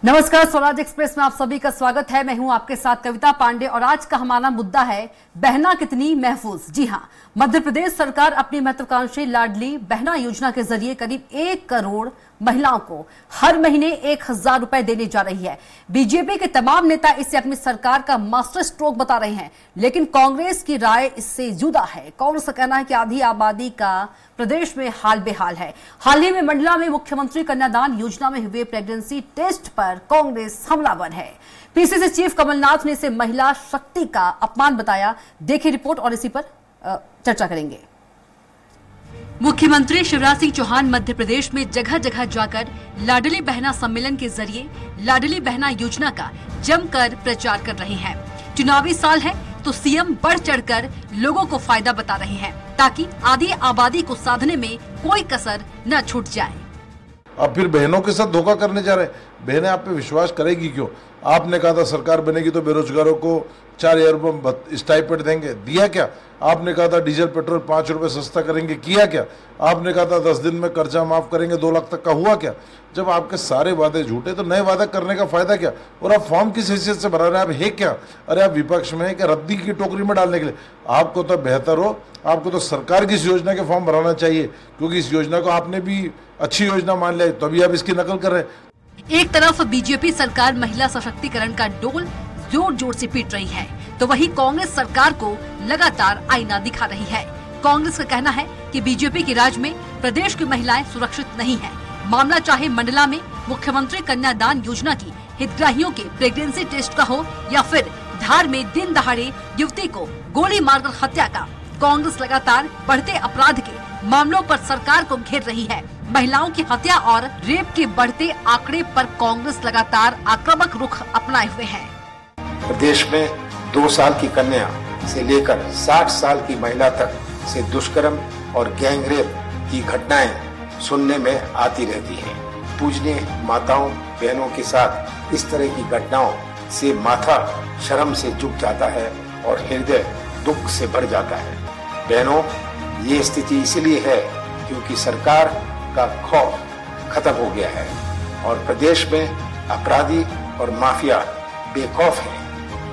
नमस्कार, स्वराज एक्सप्रेस में आप सभी का स्वागत है। मैं हूं आपके साथ कविता पांडे और आज का हमारा मुद्दा है बहना कितनी महफूज। जी हां, मध्य प्रदेश सरकार अपनी महत्वाकांक्षी लाडली बहना योजना के जरिए करीब 1 करोड़ महिलाओं को हर महीने 1000 रुपए देने जा रही है। बीजेपी के तमाम नेता इसे अपनी सरकार का मास्टर स्ट्रोक बता रहे हैं, लेकिन कांग्रेस की राय इससे जुदा है। कांग्रेस का कहना है कि आधी आबादी का प्रदेश में हाल बेहाल है। हाल ही में मंडला में मुख्यमंत्री कन्यादान योजना में हुए प्रेगनेंसी टेस्ट पर कांग्रेस हमलावर है। पीसीसी चीफ कमलनाथ ने इसे महिला शक्ति का अपमान बताया। देखिए रिपोर्ट और इसी पर चर्चा करेंगे। मुख्यमंत्री शिवराज सिंह चौहान मध्य प्रदेश में जगह जगह जाकर लाडली बहना सम्मेलन के जरिए लाडली बहना योजना का जमकर प्रचार कर रहे हैं। चुनावी साल है तो सीएम बढ़ चढ़कर लोगों को फायदा बता रहे हैं ताकि आधी आबादी को साधने में कोई कसर न छूट जाए। अब फिर बहनों के साथ धोखा करने जा रहे हैं। बहनें आप पे विश्वास करेगी क्यों? आपने कहा था सरकार बनेगी तो बेरोजगारों को 4000 रुपये स्टाइपेंड देंगे, दिया क्या? आपने कहा था डीजल पेट्रोल 5 रुपये सस्ता करेंगे, किया क्या? आपने कहा था 10 दिन में कर्जा माफ करेंगे, 2 लाख तक का, हुआ क्या? जब आपके सारे वादे झूठे तो नए वादा करने का फायदा क्या? और आप फॉर्म किस हैसियत से भरा रहे हैं? आप है क्या? अरे आप विपक्ष में है क्या? रद्दी की टोकरी में डालने के लिए? आपको तो बेहतर हो, आपको तो सरकार की इस योजना के फॉर्म भराना चाहिए, क्योंकि इस योजना को आपने भी अच्छी योजना मान लिया, तभी आप इसकी नकल कर रहे हैं। एक तरफ बीजेपी सरकार महिला सशक्तिकरण का डोल जोर जोर से पीट रही है, तो वहीं कांग्रेस सरकार को लगातार आईना दिखा रही है। कांग्रेस का कहना है कि बीजेपी के राज में प्रदेश की महिलाएं सुरक्षित नहीं है। मामला चाहे मंडला में मुख्यमंत्री कन्यादान योजना की हितग्राहियों के प्रेगनेंसी टेस्ट का हो या फिर धार में दिन दहाड़े युवती को गोली मारकर हत्या का, कांग्रेस लगातार बढ़ते अपराध के मामलों पर सरकार को घेर रही है। महिलाओं की हत्या और रेप के बढ़ते आंकड़े पर कांग्रेस लगातार आक्रामक रुख अपनाए हुए है। प्रदेश में 2 साल की कन्या से लेकर 60 साल की महिला तक से दुष्कर्म और गैंगरेप की घटनाएं सुनने में आती रहती हैं। पूजनीय माताओं बहनों के साथ इस तरह की घटनाओं से माथा शर्म से झुक जाता है और हृदय दुख से भर जाता है। बहनों, ये स्थिति इसलिए है क्योंकि सरकार का खौफ खत्म हो गया है और प्रदेश में अपराधी और माफिया बेखौफ हैं।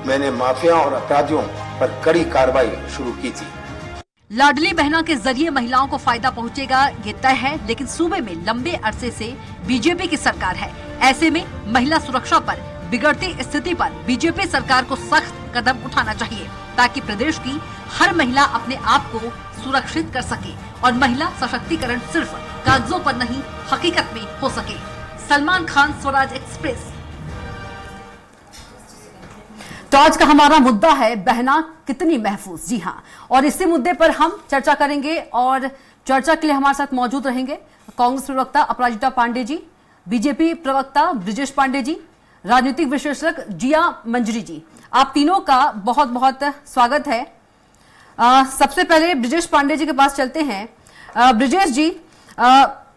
मैंने माफिया और अपराधियों पर कड़ी कार्रवाई शुरू की थी। लाडली बहना के जरिए महिलाओं को फायदा पहुंचेगा ये तय है, लेकिन सूबे में लंबे अरसे से बीजेपी की सरकार है। ऐसे में महिला सुरक्षा पर बिगड़ती स्थिति पर बीजेपी सरकार को सख्त कदम उठाना चाहिए ताकि प्रदेश की हर महिला अपने आप को सुरक्षित कर सके और महिला सशक्तिकरण सिर्फ कागजों पर नहीं हकीकत में हो सके। सलमान खान, स्वराज एक्सप्रेस। तो आज का हमारा मुद्दा है बहना कितनी महफूज। जी हाँ, और इसी मुद्दे पर हम चर्चा करेंगे और चर्चा के लिए हमारे साथ मौजूद रहेंगे कांग्रेस प्रवक्ता अपराजिता पांडे जी, बीजेपी प्रवक्ता ब्रिजेश पांडे जी, राजनीतिक विश्लेषक जिया मंजरी जी। आप तीनों का बहुत बहुत स्वागत है। सबसे पहले ब्रिजेश पांडे जी के पास चलते हैं। ब्रिजेश जी,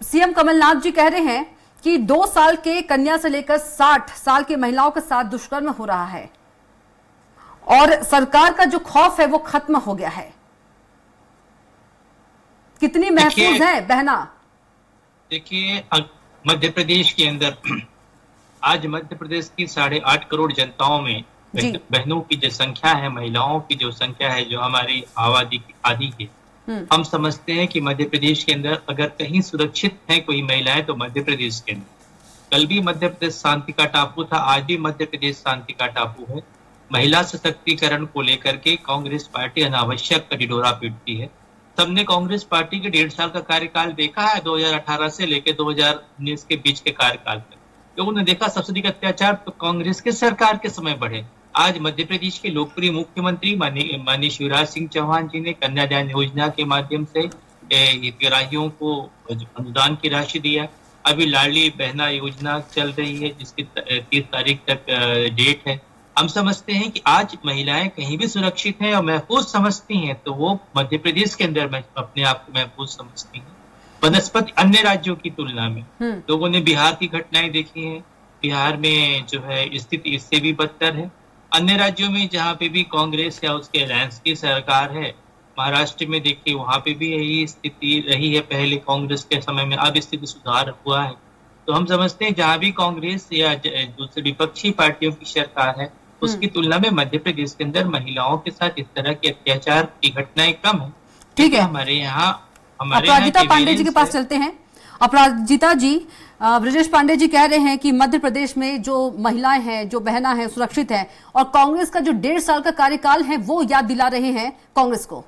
सीएम कमलनाथ जी कह रहे हैं कि 2 साल के कन्या से लेकर 60 साल की महिलाओं के साथ दुष्कर्म हो रहा है और सरकार का जो खौफ है वो खत्म हो गया है। कितनी महफूज है बहना? देखिए, मध्य प्रदेश के अंदर आज मध्य प्रदेश की 8.5 करोड़ जनताओं में बहनों की जो संख्या है, महिलाओं की जो संख्या है, जो हमारी आबादी की आधी है, हम समझते हैं कि मध्य प्रदेश के अंदर अगर कहीं सुरक्षित है कोई महिलाएं तो मध्य प्रदेश के अंदर। कल भी मध्य प्रदेश शांति का टापू था, आज भी मध्य प्रदेश शांति का टापू है। महिला सशक्तिकरण को लेकर के कांग्रेस पार्टी अनावश्यक ढिढोरा पीटती है। सबने कांग्रेस पार्टी के 1.5 साल का कार्यकाल देखा है, 2018 से लेकर 2019 के बीच के कार्यकाल तक लोगों ने देखा सब्सिडी का अत्याचार तो कांग्रेस के सरकार के समय बढ़े। आज मध्य प्रदेश के लोकप्रिय मुख्यमंत्री माननीय शिवराज सिंह चौहान जी ने कन्यादान योजना के माध्यम से हितग्राहियों को अनुदान की राशि दिया। अभी लाडली बहना योजना चल रही है जिसकी 30 तारीख तक डेट है। हम समझते हैं कि आज महिलाएं कहीं भी सुरक्षित हैं और महफूज समझती हैं तो वो मध्य प्रदेश के अंदर अपने आप को महफूज समझती हैं बनस्पति अन्य राज्यों की तुलना में। लोगों ने बिहार की घटनाएं देखी हैं, बिहार में जो है स्थिति इससे भी बदतर है। अन्य राज्यों में जहाँ पे भी कांग्रेस या उसके अलायंस की सरकार है, महाराष्ट्र में देखिए वहां पे भी यही स्थिति रही है पहले कांग्रेस के समय में, अब स्थिति सुधार हुआ है। तो हम समझते हैं जहां भी कांग्रेस या दूसरी विपक्षी पार्टियों की सरकार है, उसकी तुलना में मध्य प्रदेश के अंदर महिलाओं के साथ इस तरह के अत्याचार की घटनाएं कम है। ठीक है, हमारे यहाँ अपराजिता पांडे जी के पास चलते हैं। अपराजिता जी, ब्रजेश पांडे जी कह रहे हैं कि मध्य प्रदेश में जो महिलाएं हैं, जो बहना है, सुरक्षित है, और कांग्रेस का जो 1.5 साल का कार्यकाल है वो याद दिला रहे हैं कांग्रेस को।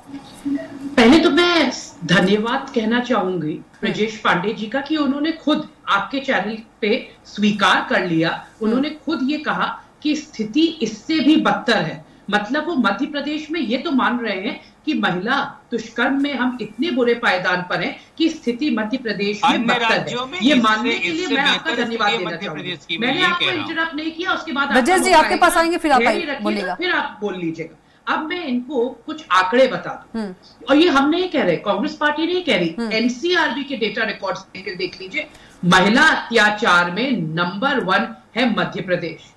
पहले तो मैं धन्यवाद कहना चाहूंगी ब्रजेश पांडे जी का कि उन्होंने खुद आपके चैनल पे स्वीकार कर लिया, उन्होंने खुद ये कहा कि स्थिति इससे भी बदतर है। मतलब वो मध्य प्रदेश में ये तो मान रहे हैं कि महिला दुष्कर्म में हम इतने बुरे पायदान पर हैं कि स्थिति मध्य प्रदेश में बदतर है। ये मानने के लिए मैं आपका धन्यवाद देना चाहूंगी। मैंने आपको इंटरप्ट नहीं किया, उसके बाद ब्रजेश जी आपके पास आएंगे, फिर आप बोलिएगा, फिर आप बोल लीजिएगा। अब मैं इनको कुछ आंकड़े बता दूं, और ये हम नहीं कह रहे, कांग्रेस पार्टी नहीं कह रही, एनसीआरबी के डेटा रिकॉर्ड्स देख लीजिए। महिला अत्याचार में नंबर 1 है मध्य प्रदेश।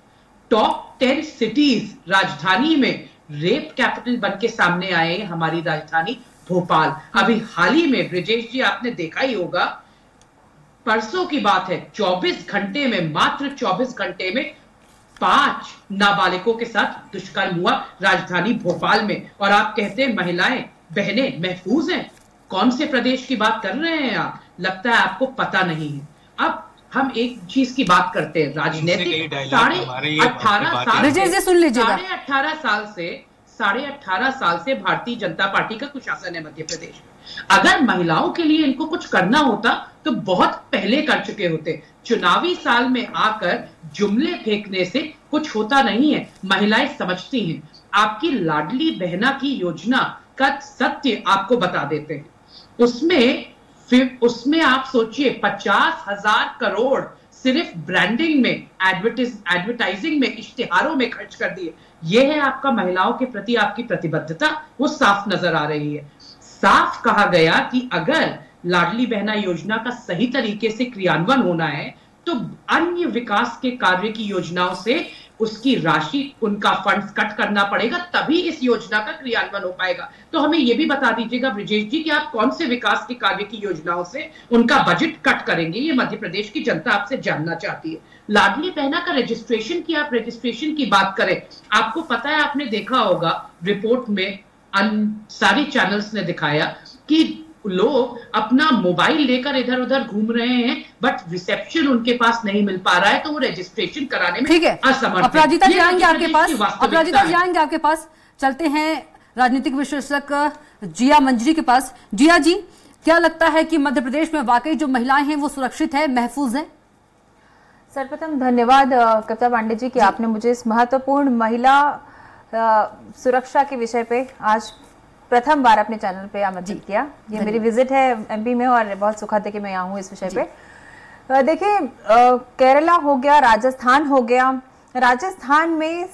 टॉप 10 सिटीज राजधानी में रेप कैपिटल बन के सामने आए हमारी राजधानी भोपाल। अभी हाल ही में ब्रजेश जी आपने देखा ही होगा, परसों की बात है, 24 घंटे में, मात्र 24 घंटे में 5 नाबालिगों के साथ दुष्कर्म हुआ राजधानी भोपाल में। और आप कहते हैं महिलाएं बहनें महफूज हैं। कौन से प्रदेश की बात कर रहे हैं आप? लगता है आपको पता नहीं है। अब हम एक चीज की बात करते हैं, राजनीतिक 18.5 साल से भारतीय जनता पार्टी का कुशासन है मध्य प्रदेश में। अगर महिलाओं के लिए इनको कुछ करना होता तो बहुत पहले कर चुके होते। चुनावी साल में आकर जुमले फेंकने से कुछ होता नहीं है। महिलाएं समझती हैं। आपकी लाडली बहना की योजना का सत्य आपको बता देते हैं। उसमें आप सोचिए 50,000 करोड़ सिर्फ ब्रांडिंग में, एडवर्टाइजिंग में, इश्तिहारों में खर्च कर दिए। यह है आपका महिलाओं के प्रति आपकी प्रतिबद्धता, वो साफ नजर आ रही है। साफ कहा गया कि अगर लाडली बहना योजना का सही तरीके से क्रियान्वयन होना है तो अन्य विकास के कार्य की योजनाओं से उसकी राशि, उनका फंड्स कट करना पड़ेगा, तभी इस योजना का क्रियान्वयन हो पाएगा। तो हमें यह भी बता दीजिएगा ब्रजेश जी कि आप कौन से विकास के कार्य की योजनाओं से उनका बजट कट करेंगे, ये मध्य प्रदेश की जनता आपसे जानना चाहती है। लाडली बहना का रजिस्ट्रेशन की, आप रजिस्ट्रेशन की बात करें, आपको पता है, आपने देखा होगा रिपोर्ट में सारी चैनल्स ने दिखाया कि लोग अपना मोबाइल लेकर इधर उधर घूम रहे हैं, बट रिसेप्शन उनके पास नहीं मिल पा रहा है, तो वो रजिस्ट्रेशन कराने में असमर्थ। अपराजिता जी आएंगे आपके पास, अपराजिता जी आएंगे आपके पास। चलते हैं राजनीतिक विश्लेषक जिया मंजरी के पास। जिया जी, क्या लगता है कि मध्य प्रदेश में वाकई जो महिलाएं हैं वो सुरक्षित है, महफूज है? सर्वप्रथम धन्यवाद कविता पांडे जी कि आपने मुझे इस महत्वपूर्ण महिला सुरक्षा के विषय पे आज प्रथम बार अपने चैनल पे आमंत्रित किया। ये मेरी विजिट है एमपी में और बहुत सुखद है कि मैं यहाँ हूँ इस विषय पे। देखिए, केरला हो गया, राजस्थान हो गया। राजस्थान में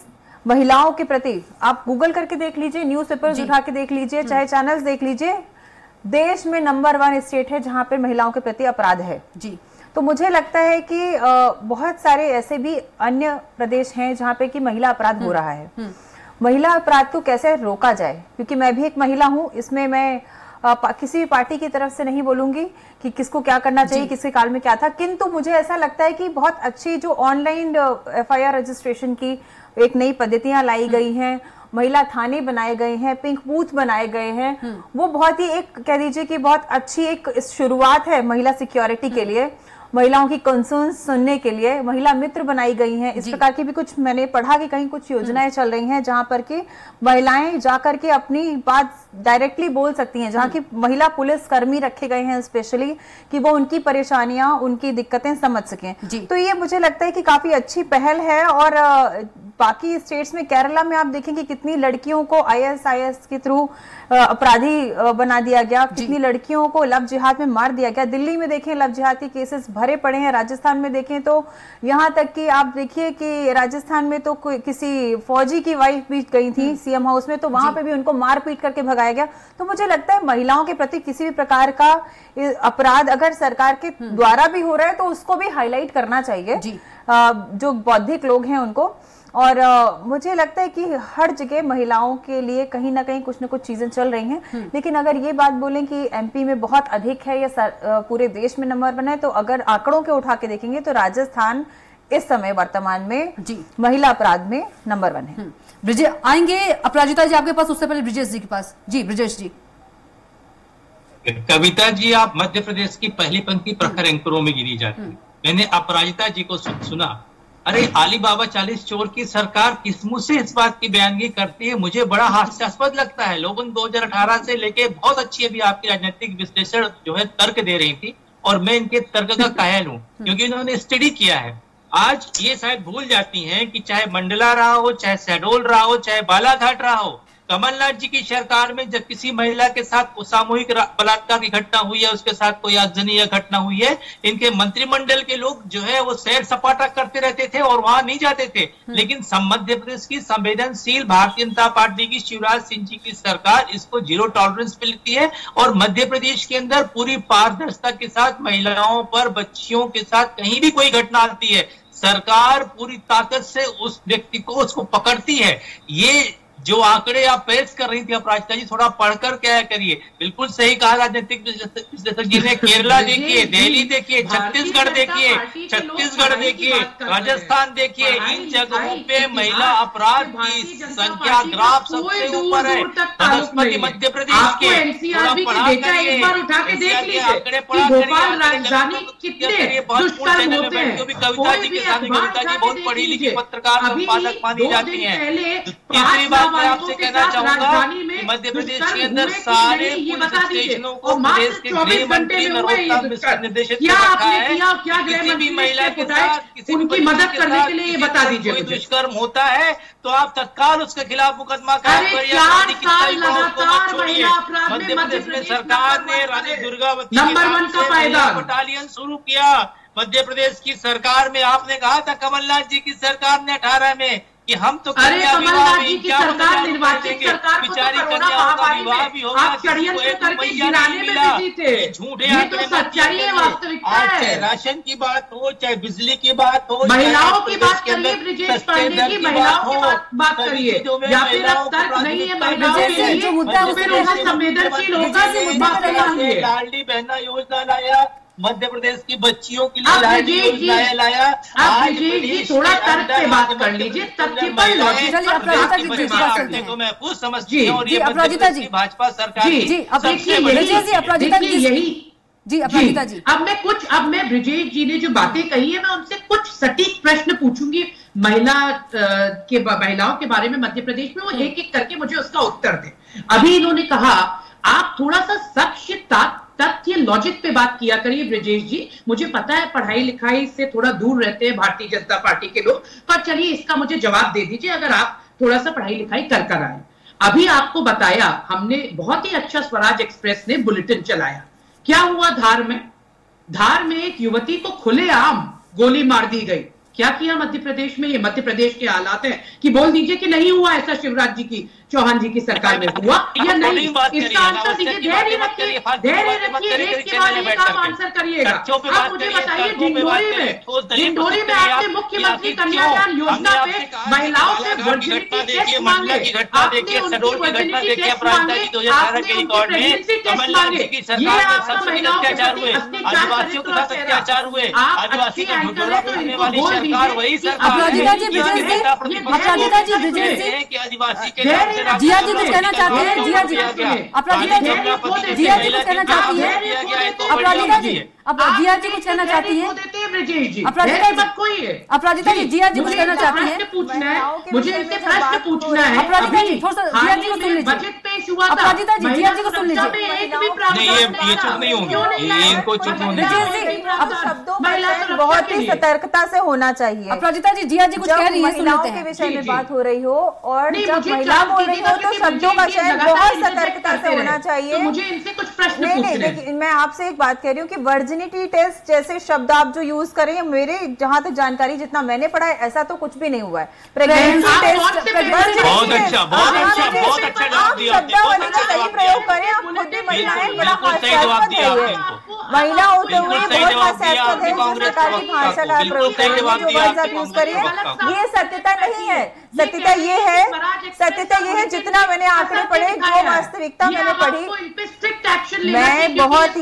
महिलाओं के प्रति आप गूगल करके देख लीजिए, न्यूज़पेपर्स उठा के देख लीजिए, चाहे चैनल्स देख लीजिए, देश में नंबर 1 स्टेट है जहाँ पे महिलाओं के प्रति अपराध है जी। तो मुझे लगता है कि बहुत सारे ऐसे भी अन्य प्रदेश हैं जहाँ पे कि महिला अपराध हो रहा है। महिला अपराध को कैसे रोका जाए, क्योंकि मैं भी एक महिला हूं, इसमें मैं किसी भी पार्टी की तरफ से नहीं बोलूंगी कि किसको क्या करना चाहिए, किसके काल में क्या था, किंतु मुझे ऐसा लगता है कि बहुत अच्छी जो ऑनलाइन FIR रजिस्ट्रेशन की एक नई पद्धतियां लाई गई हैं, महिला थाने बनाए गए हैं, पिंक बूथ बनाए गए हैं, वो बहुत ही एक कह दीजिए कि बहुत अच्छी एक शुरुआत है महिला सिक्योरिटी के लिए, महिलाओं की कंसर्न सुनने के लिए। महिला मित्र बनाई गई हैं, इस प्रकार की भी कुछ मैंने पढ़ा कि कहीं कुछ योजनाएं चल रही हैं जहां पर कि महिलाएं जाकर के अपनी बात डायरेक्टली बोल सकती हैं, जहां की महिला पुलिस कर्मी रखे गए हैं स्पेशली कि वो उनकी परेशानियां, उनकी दिक्कतें समझ सकें। तो ये मुझे लगता है कि काफी अच्छी पहल है। और बाकी स्टेट्स में, केरला में आप देखें कि कितनी लड़कियों को ISIS के थ्रू अपराधी बना दिया गया, कितनी लड़कियों को लव जिहाद में मार दिया गया। दिल्ली में देखें लव जिहाद के केसेस भरे पड़े हैं। राजस्थान में देखें तो यहाँ तक कि आप देखिए कि राजस्थान में तो किसी फौजी की वाइफ भी गई थी CM हाउस में, तो वहां पे भी उनको मार पीट करके भगाया गया। तो मुझे लगता है महिलाओं के प्रति किसी भी प्रकार का अपराध अगर सरकार के द्वारा भी हो रहा है तो उसको भी हाईलाइट करना चाहिए, जो बौद्धिक लोग हैं उनको। और मुझे लगता है कि हर जगह महिलाओं के लिए कहीं ना कहीं कुछ न कुछ चीजें चल रही हैं। लेकिन अगर ये बात बोलें कि एमपी में बहुत अधिक है या पूरे देश में नंबर 1 है, तो अगर आंकड़ों के उठा के देखेंगे तो राजस्थान इस समय वर्तमान में जी महिला अपराध में नंबर 1 है। ब्रिजेश आएंगे, अपराजिता जी आपके पास, उससे पहले ब्रिजेश जी के पास। जी ब्रिजेश जी। कविता जी, आप मध्य प्रदेश की पहली पंक्ति प्रखर एंकरों में गिनी जाती है। मैंने अपराजिता जी को सुना, अरे अली बाबा 40 चोर की सरकार किस मुंह से इस बात की बयानगी करती है? मुझे बड़ा हास्यास्पद लगता है। लोगन 2018 से लेके बहुत अच्छी अभी आपकी राजनीतिक विश्लेषण जो है तर्क दे रही थी, और मैं इनके तर्क का कायल हूं क्योंकि इन्होंने स्टडी किया है। आज ये शायद भूल जाती हैं कि चाहे मंडला रहा हो, चाहे शहडोल रहा हो, चाहे बालाघाट रहा हो, कमलनाथ जी की सरकार में जब किसी महिला के साथ सामूहिक बलात्कार की घटना हुई है, उसके साथ कोई आगजनीय घटना हुई है, इनके मंत्रिमंडल के लोग जो है वो सैर सपाटा करते रहते थे और वहां नहीं जाते थे। लेकिन मध्य प्रदेश की संवेदनशील भारतीय जनता पार्टी की शिवराज सिंह जी की सरकार इसको जीरो टॉलरेंस पे लेती है और मध्य प्रदेश के अंदर पूरी पारदर्शिता के साथ महिलाओं पर, बच्चियों के साथ कहीं भी कोई घटना आती है, सरकार पूरी ताकत से उस व्यक्ति को उसको पकड़ती है। ये जो आंकड़े आप पेश कर रही थी अपराजिता जी, थोड़ा पढ़कर क्या करिए। बिल्कुल सही कहा राजनीतिक विशेषज्ञ ने। केरला देखिए, दिल्ली देखिए, छत्तीसगढ़ देखिए, राजस्थान देखिए, इन जगहों पे महिला अपराध की संख्या ग्राफ सबसे ऊपर है बनस्पति मध्य प्रदेश के। आंकड़े पढ़ा करिए, कविता जी के सामने कविता जी बहुत पढ़ी लिखी पत्रकार संपादक मानी जाती है। तीसरी बात मैं आपसे कहना चाहूंगा कि मध्य प्रदेश के अंदर सारे पुलिस स्टेशनों को प्रदेश के गृह मंत्री नरोत्तम मिश्र निर्देशित कर रखा है। किसी भी महिला के साथ, किसी भी मदद करने के लिए ये बता दीजिए, कोई दुष्कर्म होता है तो आप तत्काल उसके खिलाफ मुकदमा कायम करिए। मध्य प्रदेश में सरकार ने रानी दुर्गावती बटालियन शुरू किया। मध्य प्रदेश की सरकार में आपने कहा था कमलनाथ जी की सरकार ने 18 में कि हम तो कमलनाथ जी की सरकार निर्वाचित सरकार को तो कोरोना महामारी में आप षड्यंत्र करके गिराने में बिजी थे। ये तो सच्चाई है, वास्तविकता है। राशन की बात हो, चाहे बिजली की बात हो, महिलाओं की बात करिए, ब्रिजेश पांडे की महिलाओं की बात करिए, या फिर अब तर्क नहीं है महिलाओं के लिए, फिर वहाँ संवेदनशील होकर लाडली बहना योजना लाया, मध्य प्रदेश की बच्चियों के लिए योजनाएं लाया। आज थोड़ा तर्क पे बात कर लीजिए, तथ्य पर लॉजिक को महफूज समझती है। और ये अपराजिता जी, भाजपा सरकार जी अपराजिता जी यही जी अपराजिता जी, अब मैं ब्रिजेश जी ने जो बातें कही है, मैं उनसे कुछ सटीक प्रश्न पूछूंगी महिलाओं के बारे में मध्य प्रदेश में, वो एक एक करके मुझे उसका उत्तर दें। अभी इन्होंने कहा आप थोड़ा सा सच तथ्य लॉजिक पे बात किया करिए ब्रिजेश जी। मुझे पता है पढ़ाई लिखाई से थोड़ा दूर रहते हैं भारतीय जनता पार्टी के लोग, पर चलिए इसका मुझे जवाब दे दीजिए अगर आप थोड़ा सा पढ़ाई लिखाई कर आए। अभी आपको बताया हमने, बहुत ही अच्छा स्वराज एक्सप्रेस ने बुलेटिन चलाया। क्या हुआ धार में एक युवती को खुलेआम गोली मार दी गई। क्या किया मध्य प्रदेश में? ये मध्य प्रदेश के हालात हैं कि बोल दीजिए कि नहीं हुआ ऐसा शिवराज जी की, चौहान जी की सरकार में हुआ या नहीं, इसका आंसर दीजिए। धैर्य रखिए, एक के बाद एक आप आंसर करिएगा। आप मुझे बताइए, डिंडोरी में आपने मुख्यमंत्री कन्यादान योजना पे महिलाओं से वर्जिनिटी टेस्ट मांगे, आपने उनकी वर्जिनिटी टेस्ट मांगे, आपने उनकी प्रेगनेंसी टेस्ट मांगे। ये आपका महिलाओं के प्रति आदिवासियों के साथ अत्याचार हुए, आदिवासी एंकर है तो इनको बोल दीजिए। अपराजिता जी, ब्रिजेश जी, आदिवासी के जिया जी कुछ कहना चाहते हैं? जिया जी, अपराजिता जी, जिया जी कुछ कहना चाहती है? अपराजिता जी, अब जिया जी कुछ कहना चाहती है? अपराजिता जी, जिया जी कुछ कहना चाहती है? मुझे इनसे प्रश्न पूछना है। अपराजिता जी थोड़ा सा जिया जी को सुन लीजिए। बजट पेश हुआ था, अपराजिता जी, जिया जी को सुन लीजिए। ये चुप नहीं होंगे, इनको चुप होने शब्दों में बहुत ही सतर्कता से होना चाहिए। अपराजिता जी, जिया जी कुछ कह रही है, महिलाओं के विषय में बात हो रही हो और जब महिला बोल रही हो तो शब्दों का चयन बहुत सतर्कता से होना चाहिए। मुझे इनसे कुछ प्रश्न पूछने हैं। मैं आपसे एक बात कह रही हूँ कि वर्जिनिटी टेस्ट जैसे शब्द आप जो यूज कर रहे हैं, मेरे जहां तक जानकारी जितना मैंने पढ़ा है ऐसा तो कुछ भी नहीं हुआ है। प्रेगनेंसी टेस्ट, बहुत अच्छा शब्दावली का सही प्रयोग करें। आप खुद भी महिलाएं, बड़ा हास्यास्पद है। महिला होते हुए बहुत पास शायद है जिस प्रकार की भाषा का प्रयोग कर रही है, जो वर्ड्स आप यूज करिए, ये सत्यता नहीं है। सत्यता ये है जितना मैंने आंकड़े पढ़े, जो वास्तविकता मैंने पढ़ी, मैं बहुत ही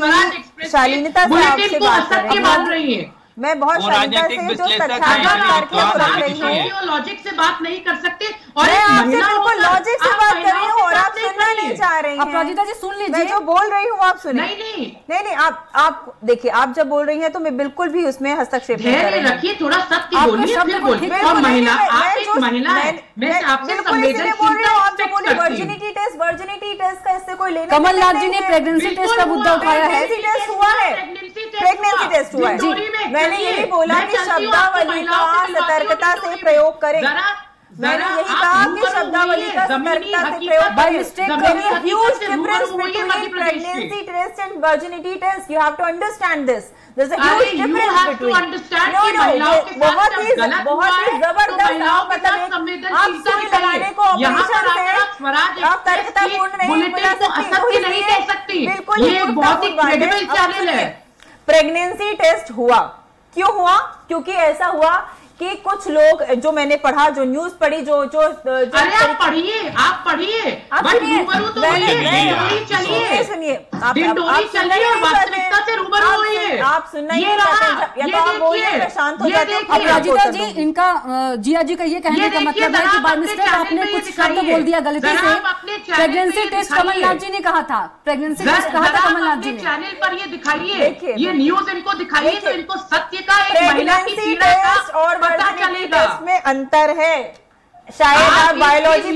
शालीनता से आपसे बात कर रही हूँ, मैं बहुत शालीनता से जो तथ्यात्मक रख रही हूँ, लॉजिक से बात नहीं कर सकते। और मैं आपसे बिल्कुल लॉजिक से बात कर रही हूँ और आप सुनना नहीं चाह रही हैं। अपराजिता जी सुन लीजिए, मैं जो बोल रही हूँ आप सुने। नहीं, आप देखिए, आप जब बोल रही हैं तो मैं बिल्कुल भी उसमें हस्तक्षेप नहीं कर रही हूँ। रखिए, थोड़ा सत्य बोलिए, फिर बोलिए। और महिला, आप एक महिला है, मैं आपसे वर्जिनिटी टेस्ट का इससे कोई लेना, कमलनाथ जी ने प्रेगनेंसी टेस्ट का मुद्दा उठाया है। टेस्ट हुआ है, प्रेगनेंसी टेस्ट हुआ है। मैंने यही बोला कि शब्दावली का सतर्कता से प्रयोग करें। मैंने यही कहा कि शब्दावली का सतर्कता से प्रयोग करें। Huge difference between pregnancy test and virginity test. You have to understand this. There's a huge difference between. बहुत ही जबरदस्त। आप सुई लगाने को ऑपरेशन से आप तर्कतापूर्ण नहीं बना सकती। बिल्कुल ये बहुत ही क्रेडिबल चैनल है। प्रेगनेंसी टेस्ट हुआ, क्यों हुआ? क्योंकि ऐसा हुआ कि कुछ लोग, जो मैंने पढ़ा, जो न्यूज पढ़ी, जो अरे आप पढ़िए, सुनिए, वास्तविकता से रूबरू होइए। आप सुनना ही नहीं चाहते, या तो आप बोलिए, मैं शांत हो जाती हूँ। अपराजिता जी, इनका जिया जी का ये कहने का मतलब है कि बाय मिस्टेक आपने कुछ शब्द बोल दिया गलती से। प्रेगनेंसी टेस्ट कमलनाथ जी ने कहा था, प्रेगनेंसी टेस्ट कहा था कमलनाथ जी ने। चैनल पर ये दिखाइए, ये न्यूज इनको दिखाइए, तो इनको सत्य का, एक महिला की पीड़ा का और टेस्ट में अंतर है। शायद आप बायोलॉजी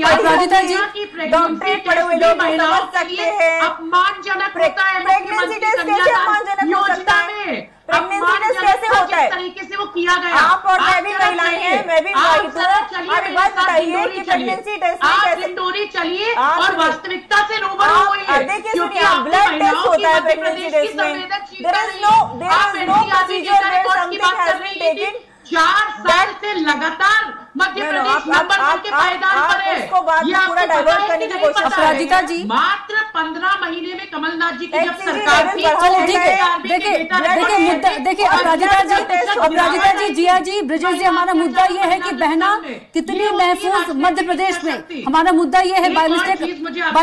डॉक्टरेट पढ़े हुए लोग समझ सकते हैं। अपमानजनक होता है। प्रेगनेंसी टेस्ट कैसे अपमानजनक हो सकता है? प्रेगनेंसी टेस्ट कैसे होता है? तरीके से वो किया गया। आप और मैं भी महिलाएं हैं, मैं भी विवाहित हूँ। आप बात बताइए कि प्रेगनेंसी टेस्ट में कैसे? स्टोरी चलिए और वास्तविकता से रूबरू होइए। देखिए, सुनिए, ब्लड टेस्ट होता है प्रेगनेंसी टेस्ट में। There is no procedure where something has been taken. 4 साल से लगातार मध्य प्रदेश नंबर 1 के पायदान पर है। उसको बात पूरा डाइवर्ट करने की कोशिश। अपराजिता जी, मात्र 15 महीने में कमलनाथ जी की जब सरकार थी, देखिए अपराजिता जी, जिया जी, ब्रिजेश जी, हमारा मुद्दा ये है कि बहना कितनी महफूज मध्य प्रदेश में। हमारा मुद्दा ये है, बाय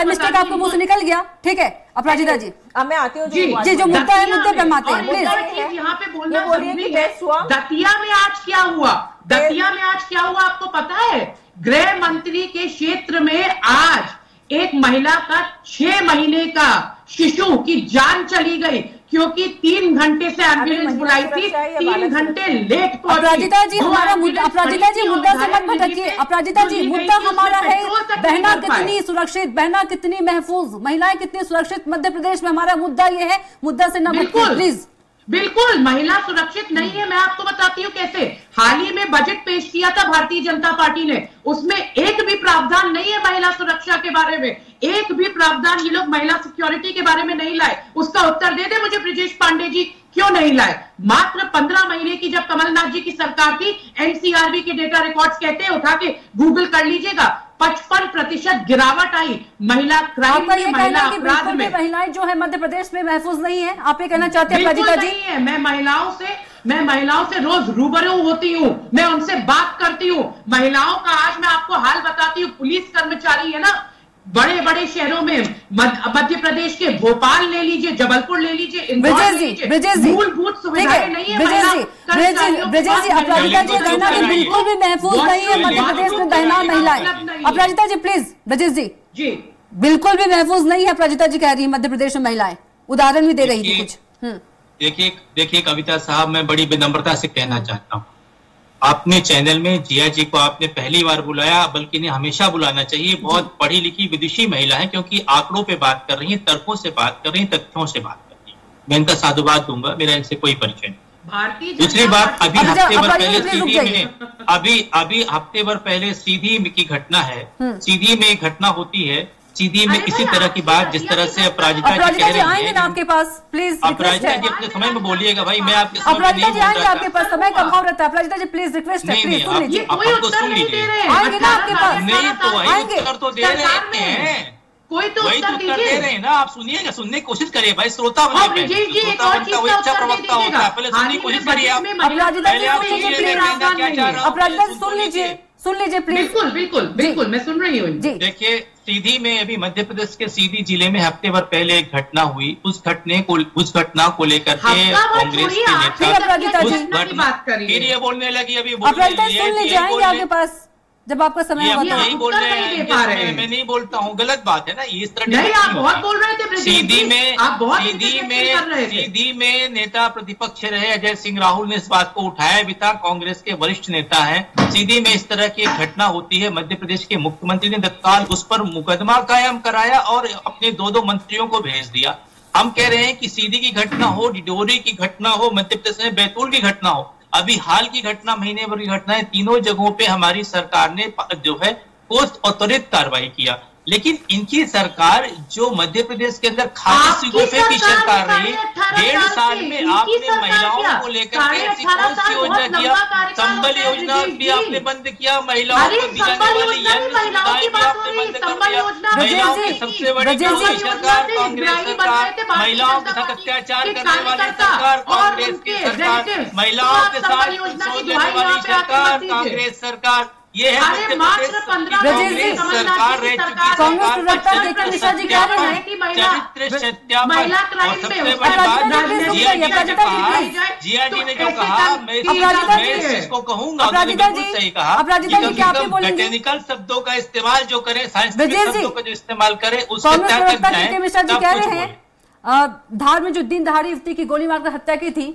मिस्टेक आपको मुंह से निकल गया, ठीक है अपराजिता जी? अब मैं आती हूँ जी, जो मुद्दा है मुद्दे पे आते हैं, प्लीज। यहाँ पे बोलना जरूरी है। दतिया में आज क्या हुआ? दतिया में आज क्या हुआ आपको पता है? गृह मंत्री के क्षेत्र में आज एक महिला का 6 महीने का शिशु की जान चली गई, क्योंकि 3 घंटे से एम्बुलेंस बुलाई थी, 3 घंटे लेट पहुंची। अपराजिता जी, हमारा मुद्दा, अपराजिता जी मुद्दा से मत भटकिए। अपराजिता जी, मुद्दा हमारा है बहना कितनी सुरक्षित, बहना कितनी महफूज, महिलाएं कितनी सुरक्षित मध्य प्रदेश में। हमारा मुद्दा ये है, मुद्दा से न भटकिए प्लीज। बिल्कुल महिला सुरक्षित नहीं है। मैं आपको बताती हूँ कैसे। हाल ही में बजट पेश किया था भारतीय जनता पार्टी ने, उसमें एक भी प्रावधान नहीं है महिला सुरक्षा के बारे में। एक भी प्रावधान ये लोग महिला सिक्योरिटी के बारे में नहीं लाए। उसका उत्तर दे दे मुझे ब्रिजेश पांडे जी, क्यों नहीं लाए? मात्र 15 महीने की जब कमलनाथ जी की सरकार थी, एनसीआरबी के डेटा रिकॉर्ड्स कहते हैं, उठा के गूगल कर लीजिएगा, 55% गिरावट आई महिला क्राइम में, महिला अपराध में। महिलाएं जो है मध्य प्रदेश में महफूज नहीं है, आप ये कहना चाहते हैं अपराजिता जी? नहीं है। मैं महिलाओं से रोज रूबरू होती हूँ, मैं उनसे बात करती हूँ। महिलाओं का आज मैं आपको हाल बताती हूँ। पुलिस कर्मचारी है ना, बड़े बड़े शहरों में, मध्य प्रदेश के भोपाल ले लीजिए, जबलपुर ले लीजिए, इंदौर ले लीजिए, मूलभूत सुविधाएं नहीं है। ब्रिजेश जी, अपराजिता जी कहना कि बिल्कुल भी महफूज नहीं है मध्य प्रदेश में बहना महिलाएं। अपराजिता जी प्लीज, ब्रिजेश जी, बिल्कुल भी महफूज नहीं है अपराजिता जी कह रही है मध्य प्रदेश में महिलाएं। उदाहरण भी दे रही थी कुछ। देखिए कविता साहब, मैं बड़ी विनम्रता से कहना चाहता हूँ, आपने चैनल में जिया जी को आपने पहली बार बुलाया, बल्कि इन्हें हमेशा बुलाना चाहिए। बहुत पढ़ी लिखी विदुषी महिला है, क्योंकि आंकड़ों पे बात कर रही है, तर्कों से बात कर रही है, तथ्यों से बात कर रही है। मैं इनका साधुवाद दूंगा, मेरा इनसे कोई परिचय नहीं। दूसरी बात, अभी हफ्ते भर पहले सीधी में, अभी हफ्ते भर पहले सीधी की घटना है। सीधी में एक घटना होती है, सीधी में इसी तरह की बात, जिस तरह से अपराजिता जी कह रही है। आपके पास प्लीज, अपराजिता जी अपने समय में बोलिएगा भाई, मैं आपके अपराजिता जी आएंगे आपके पास, समय का अभाव रहता है। अपराजिता जी प्लीज रिक्वेस्ट है, प्लीज सुन लीजिए। आप हमको सुन लीजिए। आएंगे ना आपके पास? नहीं तो वही उत्तर तो दे रहे हैं। कोई तो वही तो उत्तर उत्तर दे दीजिए। रहे हैं ना, आप सुनिएगा, सुनने की कोशिश करिए भाई, श्रोता और बनिए। ब्रिजेश जी एक और चीज वो का अच्छा उत्तर प्रवक्ता नहीं होता है, पहले सुनने की दीजिएगा। कोशिश करिए आप। अपराजिता जी पहले आप सुन लीजिए, सुनिए, प्लीज। मैं कहना क्या चाह रहा हूँ, अपराजिता जी सुन सुन लीजिए, सुन लीजिए प्लीज। बिल्कुल बिल्कुल बिल्कुल, मैं सुन रही हूँ जी देखिए, सीधी में अभी मध्य प्रदेश के सीधी जिले में हफ्ते भर पहले एक घटना हुई। उस घटना को लेकर के हफ्ता भर कांग्रेस छोड़िए, के आप फिर नेता अपराजिता जी घटना की बात करिए। फिर ये बोलने लगी, अभी बोल अपराजिता रही जी है, सुन लीजिए, यही आएंगे बोल रही- आपके पास जब आपका समय ये होगा अभी तो। यही बोल रहे उत्तर नहीं हैं, दे पा रहे हैं। मैं नहीं बोलता हूँ, गलत बात है ना ये, इस तरह नहीं, आप नहीं बहुत होता। बोल रहे थे ब्रिजेश सीधी जी, में आप बहुत सीधी इंटरजेक्शन कर रहे थे। सीधी में नेता प्रतिपक्ष रहे अजय सिंह राहुल ने इस बात को उठाया भी था, कांग्रेस के वरिष्ठ नेता हैं। सीधी में इस तरह की एक घटना होती है, मध्य प्रदेश के मुख्यमंत्री ने तत्काल उस पर मुकदमा कायम कराया और अपने दो मंत्रियों को भेज दिया। हम कह रहे हैं कि सीधी की घटना हो, डिडोरी की घटना हो, मध्य प्रदेश में बैतूल की घटना हो, अभी हाल की घटना, महीने भर की घटना है, तीनों जगहों पे हमारी सरकार ने जो है ठोस और त्वरित कार्रवाई किया। लेकिन इनकी सरकार जो मध्य प्रदेश के अंदर खाली सिगोफे की सरकार रही, 1.5 साल में आपने महिलाओं को लेकर के ऐसी कौन सी योजना किया? संबल योजना भी आपने बंद किया, महिलाओं को दी जाने वाली अन्य सुविधाएं भी आपने बंद कर दिया। महिलाओं की सबसे बड़ी कांग्रेस सरकार, महिलाओं के साथ अत्याचार करने वाली सरकार कांग्रेस की सरकार, महिलाओं के साथ शोषण देने वाली सरकार कांग्रेस सरकार, ये है मध्य प्रदेश कांग्रेस सरकार रह चुकी है। कांग्रेस प्रवक्ता जेके मिश्रा जी कह रहे हैं चरित्र सत्यापन, और सबसे बड़ी बात जिया जी ने जो कहा, मैं इस चीज को कहूंगा, उन्होंने बिल्कुल सही कहा। अपराजिता जी क्या आप भी बोलेंगे? टेक्निकल शब्दों का इस्तेमाल जो करे, साइंटिफिक ब्रजेश जी, शब्दों का जो इस्तेमाल करे, उसके कांग्रेस तहत प्रवक्ता जाए, जेके मिश्रा जी सब कह कुछ रहे हैं बोले। धार में जो दिन दहाड़ी युवती की गोली मारकर हत्या की थी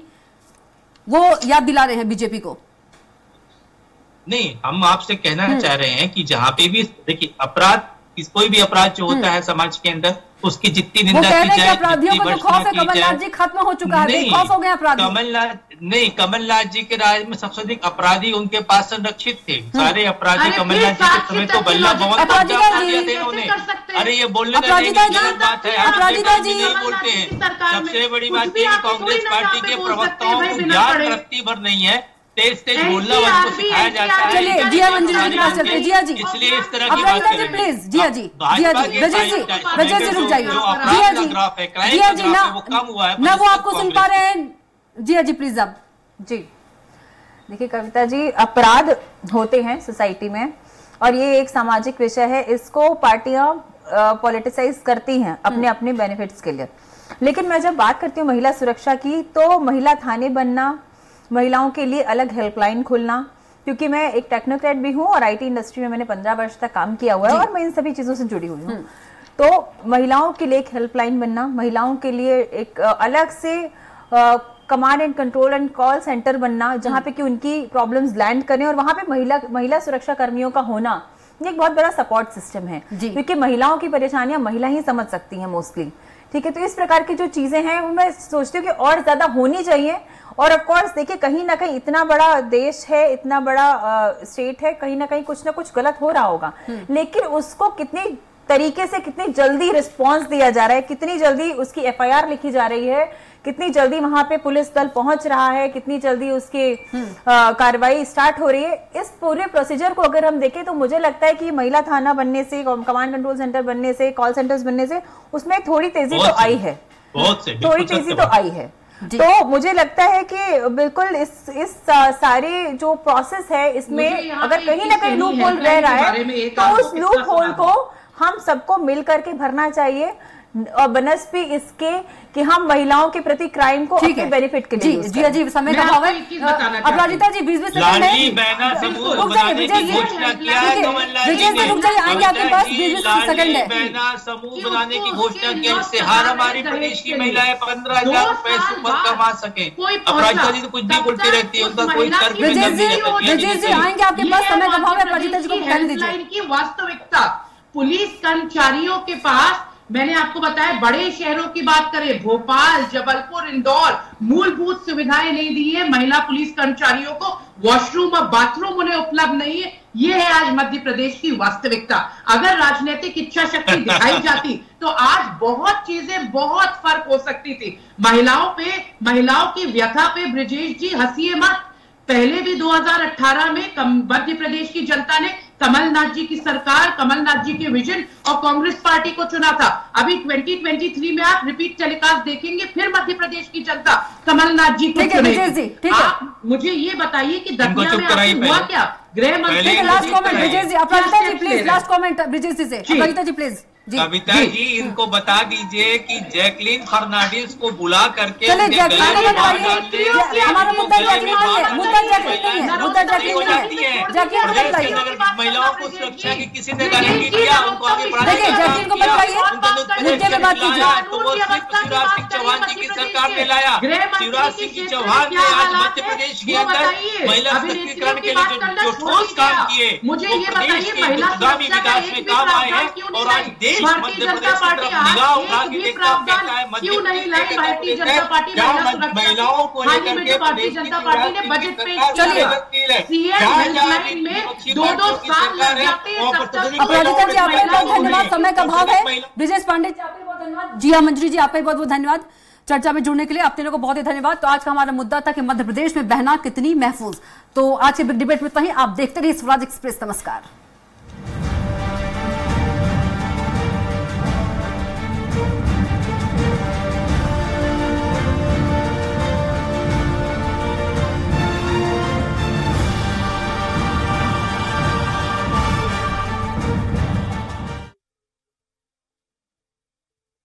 वो याद दिला रहे हैं बीजेपी को। नहीं, हम आपसे कहना चाह रहे हैं कि जहाँ पे भी देखिए अपराध, कोई भी अपराध जो होता है समाज के अंदर, उसकी जितनी वो निंदा कह की रहे हैं कि जाए, अपराधियों जितनी को तो भर्त्सना खौफ है, की कमलनाथ जाए। जी खत्म हो चुका है, बेखौफ हो गए अपराधी। कमलनाथ जी के राज में सबसे अधिक अपराधी उनके पास संरक्षित थे। सारे अपराधी अरे कमलनाथ जी के समय तो बल्ला भवन तक अपराजिता जा जी, दिया था इन्होंने। अरे ये बोलने अपराजिता जी, गलत बात है, अपराजिता जी, नहीं बोलते हैं। सबसे बड़ी बात ये कांग्रेस पार्टी के प्रवक्ताओं को ज्ञान रत्ती भर नहीं है, तेज बोलना उनको सिखाया जाता है। चलिए जिया मंजरी जी के पास चलते हैं। जिया जी, इसलिए इस तरह की बात अपराजिता जी करेंगे। प्लीज, जिया जी, जिया जी, ब्रजेश जी, ब्रजेश जी रुक जाइए। जो जिया अपराध जी, का ग्राफ है, क्राइम जिया का जी ग्राफ ना है, वो कम हुआ है, ना वो पर आपको सुन पा रहे हैं। जिया जी प्लीज अब। जी देखिए कविता जी, अपराध होते हैं सोसाइटी में और ये एक सामाजिक विषय है, इसको पार्टियां पॉलिटिसाइज करती हैं अपने अपने बेनिफिट्स के लिए। लेकिन मैं जब बात करती हूँ महिला सुरक्षा की, तो महिला थाने बनना, महिलाओं के लिए अलग हेल्पलाइन खुलना, क्योंकि मैं एक टेक्नोक्रेट भी हूँ और आईटी इंडस्ट्री में मैंने 15 वर्ष तक काम किया हुआ है और मैं इन सभी चीजों से जुड़ी हुई हूँ। तो महिलाओं के लिए एक हेल्पलाइन बनना, महिलाओं के लिए एक अलग से command and control and call centre बनना, जहां पे कि उनकी प्रॉब्लम्स लैंड करें, और वहां पे महिला सुरक्षा कर्मियों का होना ये एक बहुत बड़ा सपोर्ट सिस्टम है, क्योंकि महिलाओं की परेशानियां महिला ही समझ सकती हैं मोस्टली। ठीक है, तो इस प्रकार की जो चीजें हैं वो मैं सोचती हूँ कि और ज्यादा होनी चाहिए। और ऑफ कोर्स देखिए, कहीं ना कहीं इतना बड़ा देश है, इतना बड़ा स्टेट है, कहीं ना कहीं कुछ ना कुछ गलत हो रहा होगा, लेकिन उसको कितनी तरीके से, कितनी जल्दी रिस्पॉन्स दिया जा रहा है, कितनी जल्दी उसकी एफआईआर लिखी जा रही है, कितनी जल्दी वहां पे पुलिस दल पहुंच रहा है, कितनी जल्दी उसकी कार्रवाई स्टार्ट हो रही है, इस पूरे प्रोसीजर को अगर हम देखें तो मुझे लगता है कि महिला थाना बनने से, कमांड कंट्रोल सेंटर बनने से, कॉल सेंटर्स बनने से उसमें थोड़ी तेजी तो आई है, थोड़ी तेजी तो आई है। तो मुझे लगता है कि बिल्कुल इस सारे जो प्रोसेस है इसमें अगर कहीं ना कहीं लूप होल रह रहा है तो उस लूप होल को हम सबको मिल करके भरना चाहिए, और बनस्पति इसके कि हम महिलाओं के प्रति क्राइम को अपने बेनिफिट के लिए जी जी समय का अभाव है। अपराजिता जी 20 सेकंड है, रुक जाइए विजय जी, विजय जी रुक जाइए, आएंगे आपके पास, 20 सेकंड है। बहना समूह बनाने की घोषणा की, जिससे हर हमारी प्रदेश की महिलाएं 15,000 रुपए सुपर कमा सके। अपराजिता जी तो कुछ भी बोलती रहती है, उनका कोई तर्क भी नहीं रहता। विजय जी आएंगे आपके पास, समय का अभाव है, अपराजिता जी को कहने दीजिए। वास्तविकता पुलिस कर्मचारियों के पास, मैंने आपको बताया, बड़े शहरों की बात करें, भोपाल, जबलपुर, इंदौर, मूलभूत सुविधाएं नहीं दी है महिला पुलिस कर्मचारियों को, वॉशरूम और बाथरूम उन्हें उपलब्ध नहीं है। ये है आज मध्य प्रदेश की वास्तविकता। अगर राजनीतिक इच्छा शक्ति दिखाई जाती तो आज बहुत चीजें, बहुत फर्क हो सकती थी। महिलाओं की व्यथा पे ब्रजेश जी हंसिए मत, पहले भी 2018 में मध्य प्रदेश की जनता ने कमलनाथ जी की सरकार, कमलनाथ जी के विजन और कांग्रेस पार्टी को चुना था। अभी 2023 में आप रिपीट टेलीकास्ट देखेंगे, फिर मध्य प्रदेश की जनता कमलनाथ जी को चुनेगी। आप मुझे ये बताइए कि दतिया में हुआ क्या? गृह मंत्री last comment Brijesh ji, Aparajita ji please, last comment Brijesh ji से। अपराजिता जी प्लीज। कविता जी इनको बता दीजिए कि जैकलीन फर्नांडिस को बुला करके हमारा मुद्दा जैकलीन नहीं है, मुद्दा जैकलीन नहीं है, मुद्दा जैकलीन नहीं है। जैकलीन को बताइए, महिलाओं को सुरक्षा की किसी ने गारंटी दिया, उनको आगे बढ़ाने देखिए जैकलीन को बताइए, मुद्दे पे बात कीजिए। तो वो सिर्फ शिवराज सिंह चौहान जी की सरकार ने लाया। शिवराज सिंह चौहान ने आज मध्य प्रदेश के अंदर महिला सशक्तिकरण के लिए जो ठोस काम किए, मुझे ये बताइए महिला आगामी विकास में काम आए हैं। और आज भारतीय जनता पार्टी क्यों नहीं लाई? भारतीय जनता पार्टी महिलाओं को लेकर के भारतीय जनता पार्टी ने बजट पेश किया। सीएम हेल्पलाइन में 2-2 साल लग जाते हैं। अपराजिता जी आपका बहुत धन्यवाद, समय का अभाव है। ब्रिजेश पांडे जी आपका बहुत धन्यवाद। जी हाँ मंजरी जी आपका बहुत बहुत धन्यवाद चर्चा में जुड़ने के लिए। आप तीनों को बहुत ही धन्यवाद। तो आज का हमारा मुद्दा था कि मध्य प्रदेश में बहना कितनी महफूज। तो आज के बिग डिबेट में इतना ही। आप देखते रहिए स्वराज एक्सप्रेस। नमस्कार।